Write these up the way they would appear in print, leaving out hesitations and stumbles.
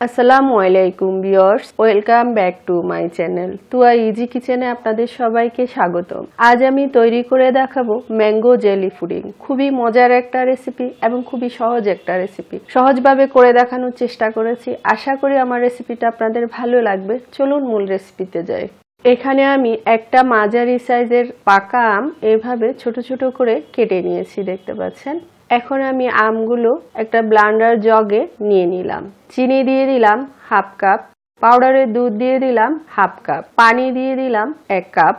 আসসালামু আলাইকুম viewers, welcome back to my channel Tuya easy কিচেনে আপনাদের সবাইকে স্বাগতম। আজ আমি তৈরি করে দেখাবো ম্যাঙ্গো জেলি পুডিং। খুবই মজার একটা রেসিপি এবং খুবই সহজ একটা রেসিপি। সহজভাবে করে দেখানোর চেষ্টা করেছি। আশা করি আমার রেসিপিটা আপনাদের ভালো লাগবে। চলুন মূল রেসিপিতে যাই। এখানে আমি একটা মাঝারি সাইজের পাকা আম এভাবে ছোট ছোট করে কেটে নিয়েছি, দেখতে পাচ্ছেন। এখন আমি আমগুলো একটা ব্লেন্ডার জগে নিয়ে নিলাম। চিনি দিয়ে দিলাম হাফ কাপ, পাউডারের দুধ দিয়ে দিলাম হাফ কাপ, পানি দিয়ে দিলাম 1 কাপ।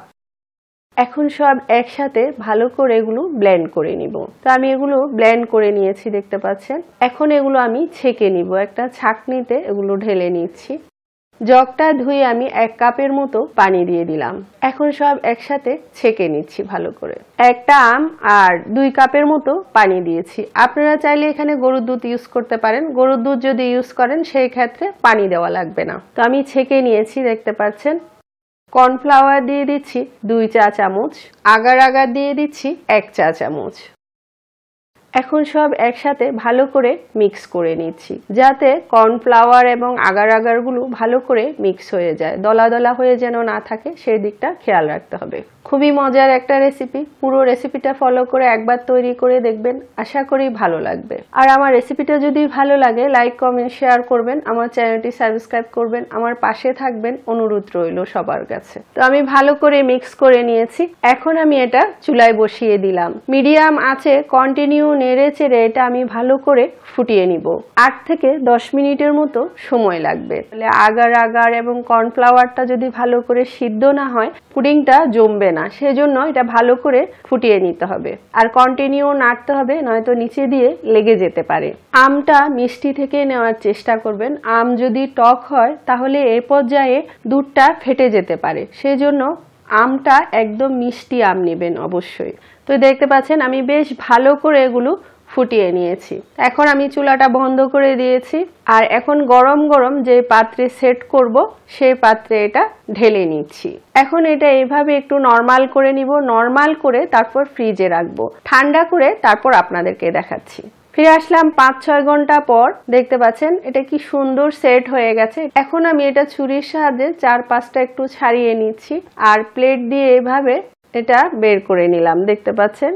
এখন সব একসাথে ভালো করে এগুলো ব্লেন্ড করে নিব। তো আমি এগুলো ব্লেন্ড করে নিয়েছি, দেখতে পাচ্ছেন। এখন এগুলো আমি ছেঁকে নিব। একটা ছাঁকনিতে এগুলো ঢেলে নিচ্ছি। জগটা ধুয়ে আমি 1 কাপের মতো পানি দিয়ে দিলাম। এখন সব একসাথে ছেঁকে নিচ্ছি ভালো করে। একটা আম আর 2 কাপের মতো পানি দিয়েছি। আপনারা চাইলে এখানে গরুর দুধ ইউজ করতে পারেন। গরুর দুধ যদি ইউজ করেন সেই ক্ষেত্রে পানি দেওয়া লাগবে না। তো আমি ছেঁকে নিয়েছি, দেখতে পাচ্ছেন। কর্নফ্লাওয়ার দিয়ে দিচ্ছি 2 চা চামচ, আগার আগার দিয়ে দিচ্ছি 1 চা চামচ। এখন সব একসাথে ভালো করে মিক্স করে নিচ্ছি, যাতে কর্নফ্লাওয়ার এবং আগার আগারগুলো ভালো করে মিক্স হয়ে যায়, দলা দলা হয়ে যেন না থাকে সেই দিকটা খেয়াল রাখতে হবে। খুবই মজার একটা রেসিপি। পুরো রেসিপিটা ফলো করে একবার তৈরি করে দেখবেন, আশা করি ভালো লাগবে। আর আমার রেসিপিটা যদি ভালো লাগে লাইক কমেন্ট শেয়ার করবেন, আমার চ্যানেলটি সাবস্ক্রাইব করবেন, আমার পাশে থাকবেন, অনুরোধ রইল সবার কাছে। তো আমি ভালো করে মিক্স করে নিয়েছি। এখন আমি এটা চুলায় বসিয়ে দিলাম। মিডিয়াম আঁচে কন্টিনিউ নেড়ে চেড়ে এটা আমি ভালো করে ফুটিয়ে নিব। 8 থেকে 10 মিনিটের মতো সময় লাগবে। তাহলে আগার আগার এবং কর্নফ্লাওয়ারটা যদি ভালো করে সিদ্ধ না হয় পুডিংটা জমবে না, সেজন্য এটা ভালো করে ফুটিয়ে নিতে হবে। আর কন্টিনিউ নাড়তে হবে, নয়তো নিচে দিয়ে লেগে যেতে পারে। আমটা মিষ্টি থেকে নেওয়ার চেষ্টা করবেন। আম যদি টক হয় তাহলে এই পর্যায়ে দুধটা ফেটে যেতে পারে, সেজন্য আমটা একদম মিষ্টি আম নেবেন অবশ্যই। তো দেখতে পাচ্ছেন আমি বেশ ভালো করে এগুলো ফুটিয়ে নিয়েছি। এখন আমি চুলাটা বন্ধ করে দিয়েছি। আর এখন গরম গরম যে পাত্রে সেট করব সেই পাত্রে এটা ঢেলে নিচ্ছি। এখন এটা এইভাবে একটু নরমাল করে নিব। নরমাল করে তারপর ফ্রিজে রাখবো, ঠান্ডা করে তারপর আপনাদেরকে দেখাচ্ছি। ফিরে আসলাম 5-6 ঘন্টা পর। দেখতে পাচ্ছেন এটা কি সুন্দর সেট হয়ে গেছে। এখন আমি এটা ছুরির সাহায্যে 4-5টা একটু ছাড়িয়ে নিচ্ছি আর প্লেট দিয়ে এভাবে এটা বের করে নিলাম। দেখতে পাচ্ছেন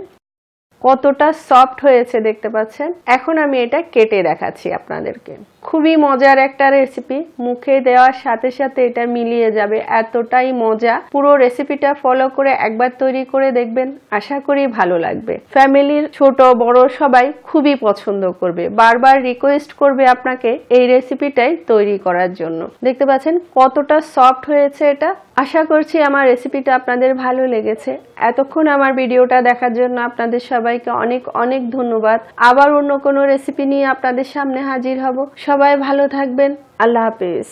কতটা সফট হয়েছে, দেখতে পাচ্ছেন। এখন আমি এটা কেটে দেখাচ্ছি আপনাদেরকে। খুবই মজার একটা রেসিপি, মুখে দেওয়ার সাথে সাথে এটা মিলিয়ে যাবে, এতটাই মজা। পুরো রেসিপিটা ফলো করে একবার তৈরি করে দেখবেন, আশা করি ভালো লাগবে। ফ্যামিলির ছোট বড় সবাই খুবই পছন্দ করবে, বারবার রিকোয়েস্ট করবে আপনাকে এই রেসিপিটাই তৈরি করার জন্য। দেখতে পাচ্ছেন কতটা সফট হয়েছে এটা। আশা করছি আমার রেসিপিটা আপনাদের ভালো লেগেছে। এতক্ষণ আমার ভিডিওটা দেখার জন্য আপনাদের সবাইকে অনেক অনেক ধন্যবাদ। আবার অন্য কোনো রেসিপি নিয়ে আপনাদের সামনে হাজির হব। সবাই ভালো থাকবেন। আল্লাহ হাফেজ।